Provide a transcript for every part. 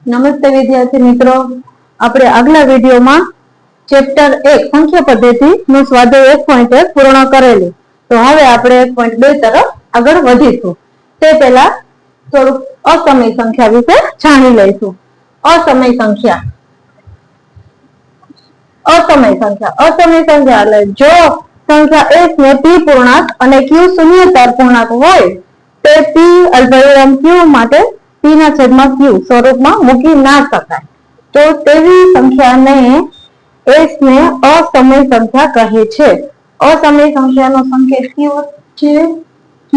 નમસ્તે વિદ્યાર્થી મિત્રો, આપણે આગલા વિડીયોમાં ચેપ્ટર 1 સંખ્યા પદ્ધતિ નું સ્વાધ્યાય 1.1 પૂર્ણ કરેલું. તો હવે આપણે 1.2 તરફ આગળ વધીશું. તે પહેલા થોડુંક અસમય સંખ્યા વિશે જાણી લઈશું. અસમય સંખ્યા એટલે જો સંખ્યા s ને p પૂર્ણાંક અને q શૂન્યતાર પૂર્ણાંક હોય તે p અલ્પવિરામ q માટે p ના છેદમાં q સ્વરૂપમાં મૂકી ના શકાય, તો તેવી સંખ્યાને s ને અસમય સંખ્યા કહે છે. અસમય સંખ્યાનો સંકેત કેવો છે? q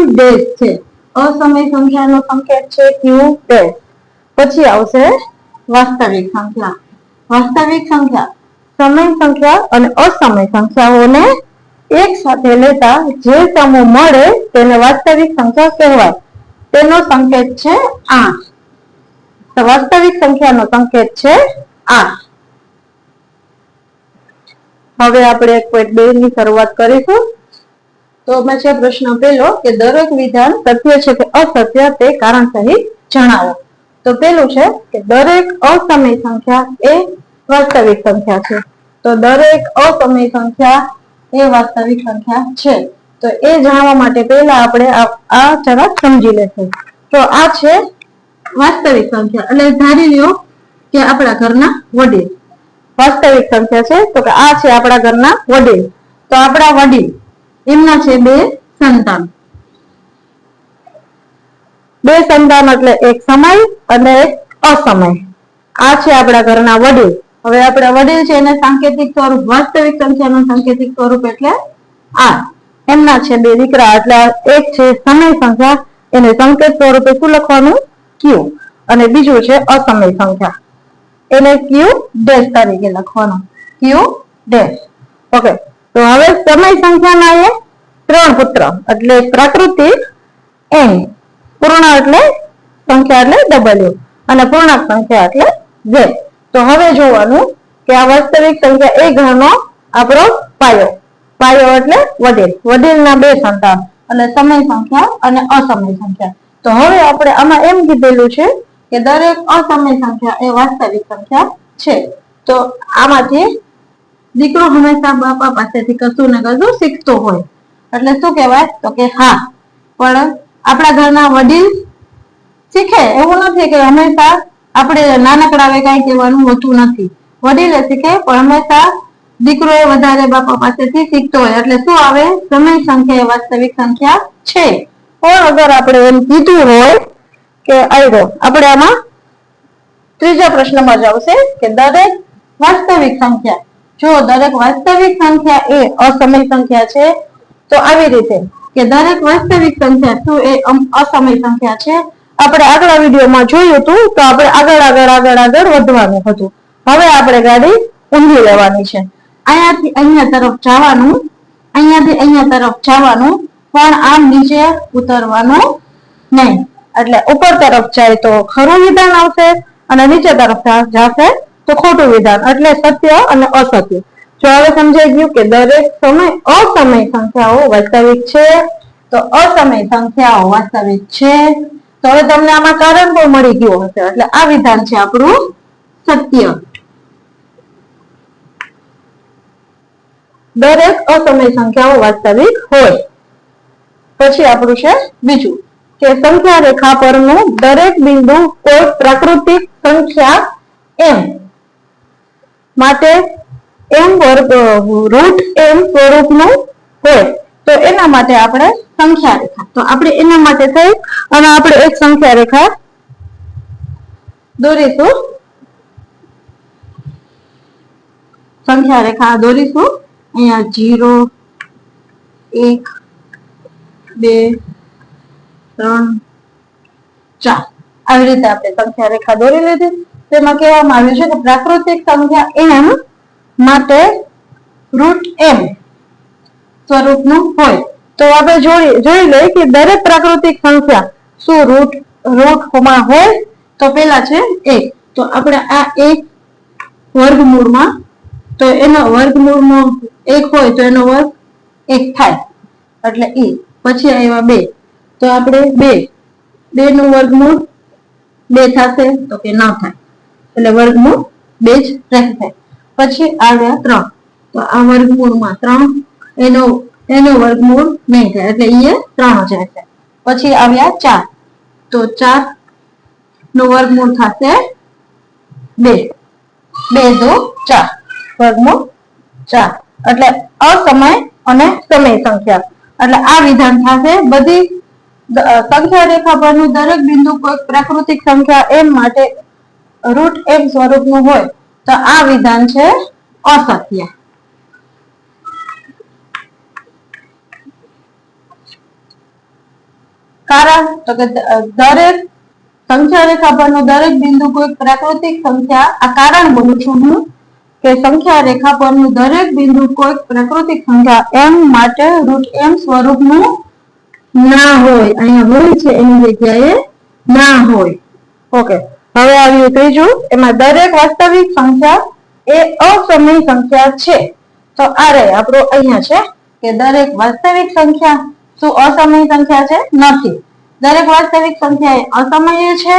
ડેશ છે. અસમય સંખ્યાનો સંકેત છે q ડેશ. પછી આવશે વાસ્તવિક સંખ્યા. વાસ્તવિક સંખ્યા સમય સંખ્યા અને અસમય સંખ્યાઓને એક સાથે લેતા જે સમૂહ મળે તેને વાસ્તવિક સંખ્યા કહેવાય. તેનો સંકેત છે 8. તો વાસ્તવિક સંખ્યાનો સંકેત છે 8. હવે આપણે 1.2 ની શરૂઆત કરીશું. તો એમાં છે પ્રશ્ન પહેલો કે દરેક વિધાન સત્ય છે કે અસત્ય તે કારણ સહિત જણાવો. તો પેલું છે કે દરેક અસમય સંખ્યા એ વાસ્તવિક સંખ્યા છે. તો દરેક અસમય સંખ્યા એ વાસ્તવિક સંખ્યા છે. તો એ જાણવા માટે પહેલા આપણે આ જરાક સમજી લેશું. તો આ છે વાસ્તવિક સંખ્યા, એટલે ધારી લ્યો કે આપણા ઘરના વડીલ વાસ્તવિક સંખ્યા છે. તો કે આ છે આપણા ઘરના વડીલ. તો આપણા વડીલ એમના છે 2 સંતાન. 2 સંતાન એટલે એક સમય અને એક અસમય. આ છે આપણા ઘરના વડીલ. હવે આપણા વડીલ છે એને સાંકેતિક સ્વરૂપ વાસ્તવિક સંખ્યાનું સાંકેતિક સ્વરૂપ એટલે 8. એમના છે 2 દીકરા એટલે એક છે સમય સંખ્યા, એને સંકેત સ્વરૂપે શું લખવાનું? q. અને બીજું છે અસમય સંખ્યા, એને q ડેશ તરીકે લખવાનું, q ડેશ. ઓકે, તો હવે સમય સંખ્યાના એ 3 પુત્ર એટલે પ્રાકૃતિક n, પૂર્ણ એટલે સંખ્યા એટલે w અને પૂર્ણાંક સંખ્યા એટલે z. તો હવે જોવાનું કે આ વાસ્તવિક સંખ્યા એ ઘરનો આપણો પાયો એટલે વડીલના 2 સંતાન અને સમય સંખ્યા અને અસમય સંખ્યા. તો હવે આપણે આમાં એમ કીધેલું છે કે દરેક અસમય સંખ્યા એ વાસ્તવિક સંખ્યા છે. તો આમાંથી દીકરો હંમેશા બાપા પાસેથી કશું ને કશું શીખતો હોય એટલે શું કહેવાય? તો કે હા, પણ આપણા ઘરના વડીલ શીખે એવું નથી કે હંમેશા આપણે નાનકડાવે કઈ કહેવાનું હોતું નથી. વડીલે શીખે પણ હંમેશા દીકરો એ વધારે બાપા પાસેથી શીખતો હોય એટલે શું આવે? સમય સંખ્યા એ વાસ્તવિક સંખ્યા છે. પણ અગર આપણે એમ કીધું હોય કે આપણે આમાં ત્રીજા પ્રશ્નમાં જ આવશે કે દરેક વાસ્તવિક સંખ્યા, જો દરેક વાસ્તવિક સંખ્યા એ અસમય સંખ્યા છે તો આવી રીતે કે દરેક વાસ્તવિક સંખ્યા શું એ અસમય સંખ્યા છે. આપણે આગલા વિડીયોમાં જોયું હતું તો આપણે આગળ વધવાનું હતું. હવે આપણે ગાડી ઊંધી લેવાની છે. અહીંયાથી અહીંયા તરફ જવાનું, અહીંયાથી અહીંયા તરફ જવાનું, પણ આમ નીચે ઉતરવાનું નહીં. એટલે ઉપર તરફ જાય તો ખરું વિધાન આવશે અને નીચે તરફ જશે તો ખોટું વિધાન, એટલે સત્ય અને અસત્ય. જો હવે સમજાઈ ગયું કે દરેક અસમય સંખ્યાઓ વાસ્તવિક છે, તો અસમય સંખ્યાઓ વાસ્તવિક છે. તો હવે તમને આમાં કારણ પણ મળી ગયું હશે, એટલે આ વિધાન છે આપણું સત્ય. દરેક અસમય સંખ્યાઓ વાસ્તવિક હોય. પછી આપણું છે બીજું કે સંખ્યા રેખા પરનું દરેક બિંદુ કોઈ પ્રાકૃતિક સંખ્યા m માટે m સ્વરૂપનું હોય. તો એના માટે આપણે સંખ્યા રેખા, તો આપણે એના માટે થઈ અને આપણે એક સંખ્યા રેખા દોરીશું. સંખ્યા રેખા દોરીશું અહીંયા 0 1 2 3 4 આવી રીતે આપણે સંખ્યા રેખા દોરી લીધી. તેમાં કહેવામાં આવ્યું છે કે પ્રાકૃતિક સંખ્યા m માટે √m સ્વરૂપનું હોય. તો આપણે જોઈ લઈએ કે દરેક પ્રાકૃતિક સંખ્યા શું રૂટમાં હોય. તો પેલા છે 1, તો આપણે આ 1 વર્ગમૂળમાં, તો એનો વર્ગમૂળમાં 1 હોય તો એનો વર્ગ 1 થાય એટલે e. પછી આવ્યા 2, તો આપણે 2 નું વર્ગમૂળ 2 થશે તો કે ન થાય, એટલે વર્ગમૂળ 2 જ રહેશે. પછી આવ્યા 3, તો આ વર્ગમૂળમાં 3 એનો વર્ગમૂળ નહીં થાય, એટલે એ 3 જ રહેશે. પછી આવ્યા 4, તો 4 નું વર્ગમૂળ થશે 2, 2 દો 4, વર્ગમૂળ 4. એટલે અસમય અને સમય સંખ્યા, એટલે આ વિધાન થશે બધી સંખ્યા રેખા પરનું દરેક બિંદુ કોઈ પ્રાકૃતિક સંખ્યા m માટે √m સ્વરૂપનું હોય તો આ વિધાન છે અસત્ય. કારણ તો કે દરેક સંખ્યા રેખા પરનું દરેક બિંદુ કોઈ પ્રાકૃતિક સંખ્યા, આ કારણ બોલું છું હું કે સંખ્યા રેખા પરનું દરેક બિંદુ કોઈ પ્રાકૃતિક સંખ્યા m માટે √m સ્વરૂપનું ના હોય. અહીંયા હોય છે એની જગ્યાએ ના હોય. ઓકે, હવે આવ્યું ત્રીજું, એમાં દરેક વાસ્તવિક સંખ્યા એ અસમય સંખ્યા છે. તો આ રે આપણો અહીંયા છે કે દરેક વાસ્તવિક સંખ્યા શું અસમય સંખ્યા છે? નથી. દરેક વાસ્તવિક સંખ્યા એ અસમયે છે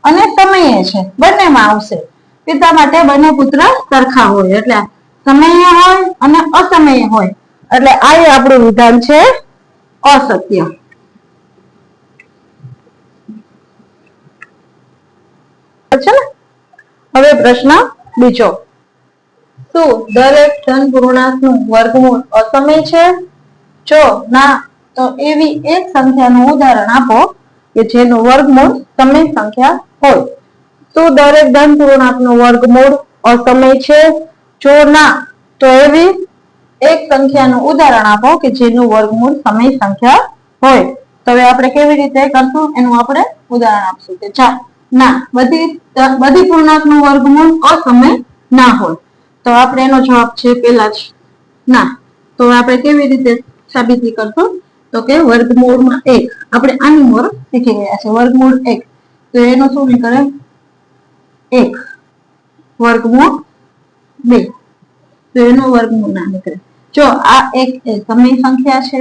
અને સમયે છે, બંનેમાં આવશે. પિતા માટે બંને પુત્ર સરખા હોય, એટલે સમયે હોય અને અસમયે હોય, એટલે આ આપણું વિધાન છે અસત્ય. હવે પ્રશ્ન બીજો, શું દરેક ધન પૂર્ણાંકનું વર્ગમૂળ અસમય છે? જો ના, તો એવી એક સંખ્યાનું ઉદાહરણ આપો કે જેનું વર્ગમૂળ સમય સંખ્યા હોય. શું દરેક ધન પૂર્ણાંકનું વર્ગમૂળ અસમય છે? જો ના, તો એવી એક સંખ્યાનું ઉદાહરણ આપો કે જેનું વર્ગમૂળ સમય સંખ્યા હોય. તો હવે આપણે કેવી રીતે કરશું એનું આપણે ઉદાહરણ આપશું કે ના, બધી પૂર્ણાંકનું વર્ગમૂળ અસમય ના હોય. તો આપણે એનો જવાબ છે પેલા જ ના. તો આપણે કેવી રીતે સાબિતી કરશું? તો કે વર્ગમૂળમાં 1, આપણે આની મોર શીખી ગયા છે. વર્ગમૂળ 1, તો એનું શું નીકળે? 1. વર્ગમૂળ 2, તો એનું વર્ગમૂળ ના નીકળે. જો આ 1 એ સમય સંખ્યા છે,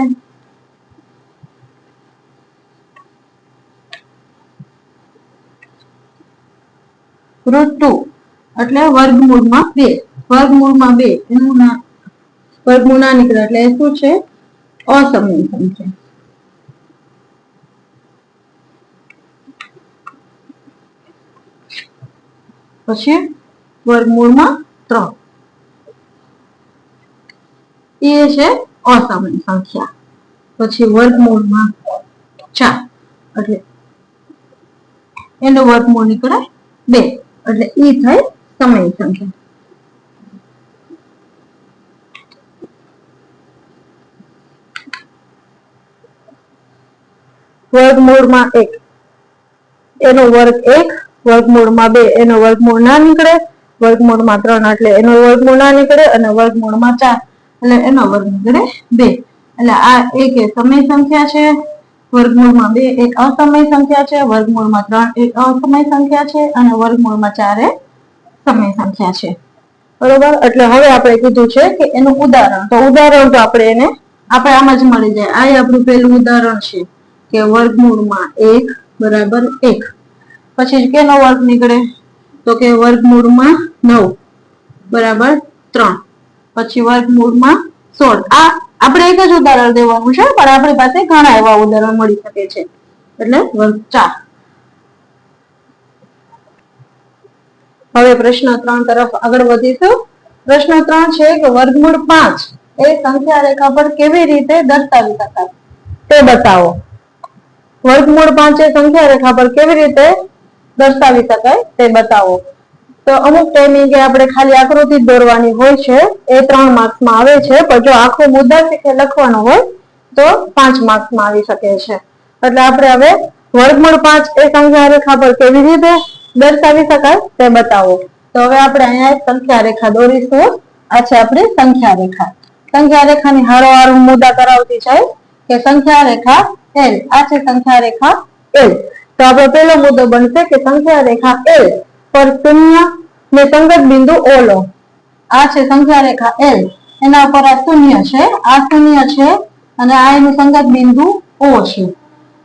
√2 એટલે વર્ગમૂળમાં 2, વર્ગમૂળમાં 2 એનું વર્ગમૂળ ના નીકળે, એટલે એ શું છે? અસમય સંખ્યા. પછી વર્ગમૂળમાં 3 એ છે અસમય સંખ્યા. પછી વર્ગમૂળમાં 4 એટલે એનું વર્ગમૂળ નીકળે 2, એટલે ઈ થઈ સમય સંખ્યા. વર્ગમૂળમાં 1 એનો વર્ગ 1, વર્ગમૂળમાં 2 એનો વર્ગમૂળ ના નીકળે, વર્ગમૂળમાં 3 એટલે એનો વર્ગમૂળ ના નીકળે, અને વર્ગમૂળમાં 4 એટલે એનો વર્ગ નીકળે 2. એટલે આ 1 એ સમય સંખ્યા છે, વર્ગમૂળમાં 2 એક અસમય સંખ્યા છે, વર્ગમૂળમાં 3 એક અસમય સંખ્યા છે, અને વર્ગમૂળમાં 4 એ સમય સંખ્યા છે. બરોબર? એટલે હવે આપણે કીધું છે કે એનું ઉદાહરણ, તો ઉદાહરણ તો આપણે આમ જ મળી જાય. આ આપણું પહેલું ઉદાહરણ છે કે વર્ગમૂળમાં 1 બરાબર 1. પછી કેનો વર્ગ નીકળે? તો કે વર્ગમૂળમાં 9 બરાબર 3. પછી વર્ગમૂળમાં 16. આ આપણે એક જ ઉદાહરણ દેવાનું છે, પણ આપણી પાસે ઘણા એવા ઉદાહરણ મળી શકે છે, એટલે વર્ગ 4. હવે પ્રશ્ન 3 તરફ આગળ વધીશું. પ્રશ્ન 3 છે કે વર્ગમૂળ 5 એ સંખ્યા રેખા પર કેવી રીતે દર્શાવી શકાય તે બતાવો. વર્ગમૂળ 5 એ સંખ્યા રેખા પર કેવી રીતે દર્શાવી શકાય તે બતાવો. તો અમુક ટાઈમિંગ આપણે ખાલી આકૃતિ દોરવાની હોય છે, એ 3 માર્ક્સમાં આવે છે, પણ જો આખો મુદ્દા શીખે લખવાનો હોય તો 5 માર્ક્સમાં આવી શકે છે. એટલે આપણે હવે વર્ગમૂળ 5 એ સંખ્યા રેખા પર કેવી રીતે દર્શાવી શકાય તે બતાવો. તો હવે આપણે અહીંયા એક સંખ્યા રેખા દોરીશું. આ છે આપણી સંખ્યા રેખા. સંખ્યા રેખાની હારોહાર હું મુદ્દા કરાવતી છે કે સંખ્યા રેખા L, આ છે સંખ્યા રેખા L. તો આપણો પહેલો મુદ્દો બનશે કે સંખ્યા રેખા L પર શૂન્ય ને સંગત બિંદુ O લો. આ છે સંખ્યા રેખા L, એના ઉપર આ શૂન્ય છે, આ શૂન્ય છે, અને આ એનું સંગત બિંદુ O છે.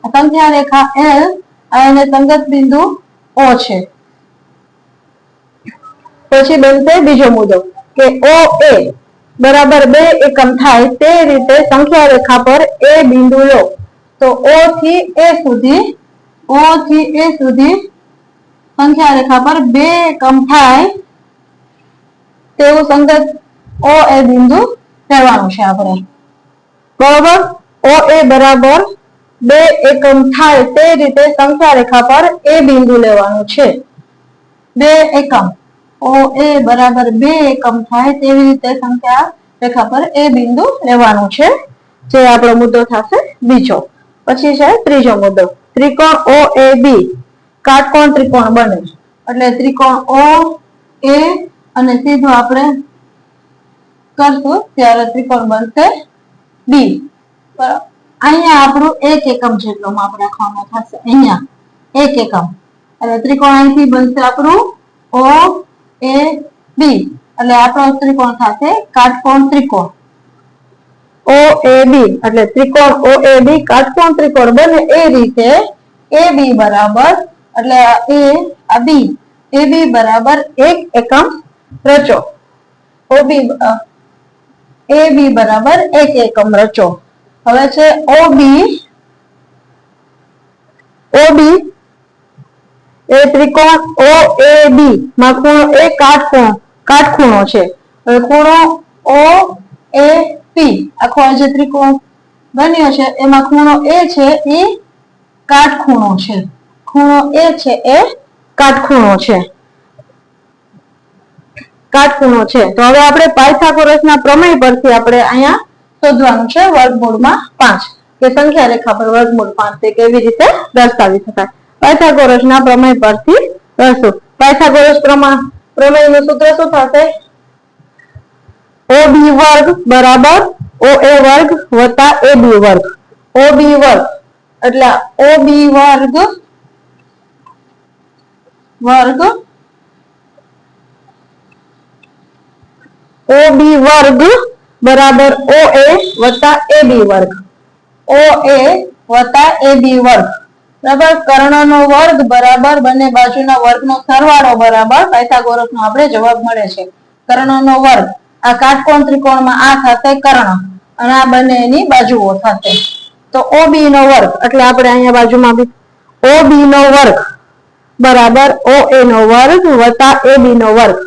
સંખ્યા રેખા L આ એને સંગત બિંદુ O છે. પછી બનશે બીજો મુદ્દો કે OA બરાબર 2 એકમ થાય તે રીતે સંખ્યા રેખા પર A બિંદુ લો. તો O થી A સુધી સંખ્યા રેખા પર 2 એકમ થાય તેવું સંગત OA બિંદુ લેવાનું છે આપણે. બરાબર, OA બરાબર 2 એકમ થાય તે રીતે સંખ્યા રેખા પર A બિંદુ લેવાનું છે. 2 એકમ OA બરાબર 2 એકમ થાય તેવી રીતે સંખ્યા રેખા પર A બિંદુ લેવાનું છે, જે આપણો મુદ્દો થશે બીજો. પછી છે ત્રીજો મુદ્દો, ત્રિકોણ OAB કાટકોણ ત્રિકોણ બને. એટલે ત્રિકોણ OA અને સીધો આપણે કરશું ત્યારે ત્રિકોણ બનશે B. અહીંયા આપણું 1 એકમ જેટલો માપ રાખવાનો થશે. અહીંયા 1 એકમ એટલે ત્રિકોણ અહીંથી બનશે આપણું OAB. એટલે આપણો ત્રિકોણ થશે કાટકોણ ત્રિકોણ OAB. એટલે ત્રિકોણ OAB કાટકોણ ત્રિકોણ બને એ રીતે AB બરાબર એટલે AB બરાબર 1 એકમ રચો. AB બરાબર 1 એકમ રચો. હવે છે OB એ ત્રિકોણ OAB માં ખૂણો A કાટખૂણો છે. હવે ખૂણો OAP આખો જે ત્રિકોણ બન્યો છે એમાં ખૂણો A છે એ કાટખૂણો છે. ખૂણો A છે એ કાટખૂણો છે. તો હવે આપણે પાયથાગોરસના પ્રમેય પરથી આપણે અહીંયા શોધવાનું છે વર્ગમૂળમાં 5 કે સંખ્યા રેખા પર વર્ગમૂળ 5 તે કેવી રીતે દર્શાવી શકાય. પાયથાગોરસના પ્રમેય પરથી કરશું. પાયથાગોરસ પ્રમેયનું સૂત્ર શું થશે? OB વર્ગ બરાબર OA વર્ગ વત્તા AB વર્ગ. OB વર્ગ એટલે OB વર્ગ OB વર્ગ બરાબર OA વત્તા AB વર્ગ. OA વત્તા AB વર્ગ બરાબર કર્ણનો વર્ગ બરાબર બંને બાજુના વર્ગનો સરવાળો બરાબર પાયથાગોરસનો આપણે જવાબ મળે છે. કર્ણનો વર્ગ આ કાટકોણ ત્રિકોણમાં આ થશે કર્ણ અને આ બંને એની બાજુઓ થશે. તો OB નો વર્ગ એટલે આપણે અહીંયા બાજુમાં OB નો વર્ગ બરાબર OA નો વર્ગ વત્તા AB નો વર્ગ.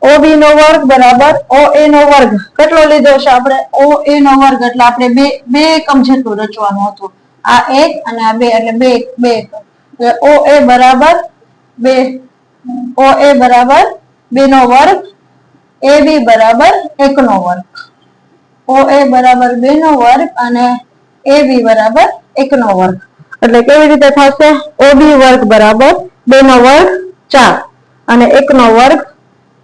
OB નો વર્ગ બરાબર OA નો વર્ગ કેટલો લીધો છે આપણે? OA નો વર્ગ એટલે આપણે બે એકમ જેટલું રચવાનું હતું. આ 1 અને આ 2 એટલે 2 એકમ. OA બરાબર 2 નો વર્ગ, AB બરાબર 1 નો વર્ગ. OA બરાબર 2 નો વર્ગ અને AB બરાબર 1 નો વર્ગ. એટલે કેવી રીતે થશે? OB વર્ગ બરાબર 2 નો વર્ગ 4 અને 1 નો વર્ગ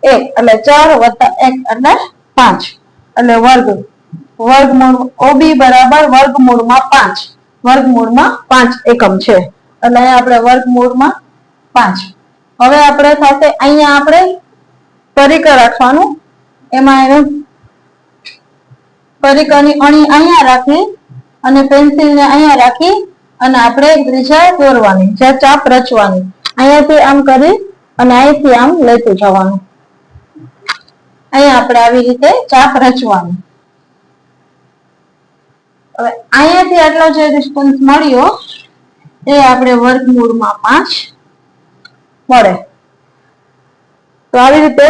1 એટલે 4 વત્તા 1 એટલે 5 એટલે વર્ગમૂળ OB બરાબર વર્ગમૂળમાં 5 એકમ છે. એટલે આપણે વર્ગમૂળમાં 5. હવે આપણે થશે અહીંયા આપણે પરિકર રાખવાનું. એમાં પરિકરની અણી અહીંયા રાખી અને પેન્સિલને અહીંયા રાખી અને આપણે એક ત્રિજ્યા દોરવાની, જ્યાં ચાપ રચવાની. અહીંયાથી આમ કરી અને અહીંથી આમ લેતું જવાનું. અહીંયા આપણે આવી રીતે ચાપ રચવાની. હવે અહીંયાથી આટલો જે ડિસ્ટન્સ મળ્યો એ આપણે વર્ગમૂળમાં 5 મળે. તો આવી રીતે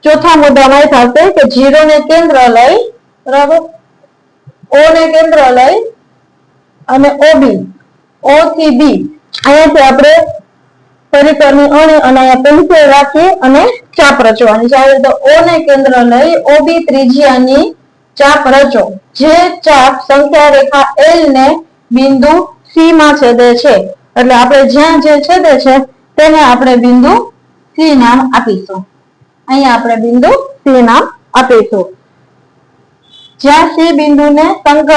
ચોથા મુદ્દામાં એ થશે કે 0 ને કેન્દ્ર લઈ બરાબર O ને કેન્દ્ર લઈ અને OB O થી B અહીંયાથી આપણે પરિકરની અણી અને અહીંયા પેન્સિલ રાખી અને ચાપ રચવાની. જ્યારે તો O ને કેન્દ્ર લઈ OB ત્રિજ્યાની ચાપ રચો. જે ચાપ સંખ્યા રેખા L ને બિંદુ C માં છેદે છે. એટલે આપણે જ્યાં જે છેદે છે તેને આપણે બિંદુ C નામ આપીશું. અહીંયા આપણે બિંદુ C નામ આપીશું. જ્યાં C બિંદુને સંગત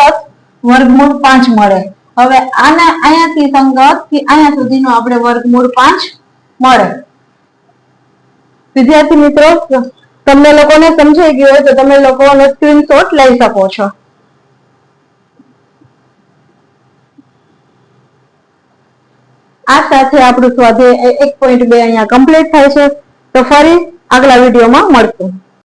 વર્ગમૂળ 5 મળે. હવે આના અહીંયાથી સંગત થી અહીંયા સુધીનો આપણે વર્ગમૂળ 5 મળે. વિદ્યાર્થી મિત્રો, તમને લોકોને સમજાઈ ગયું હોય તો તમે લોકોને સ્ક્રીનશોટ લઈ શકો છો. આ સાથે આપણું સ્વાધ્યાય 1.2 અહીંયા કમ્પ્લીટ થાય છે. તો ફરી આગલા વિડીયોમાં મળશું.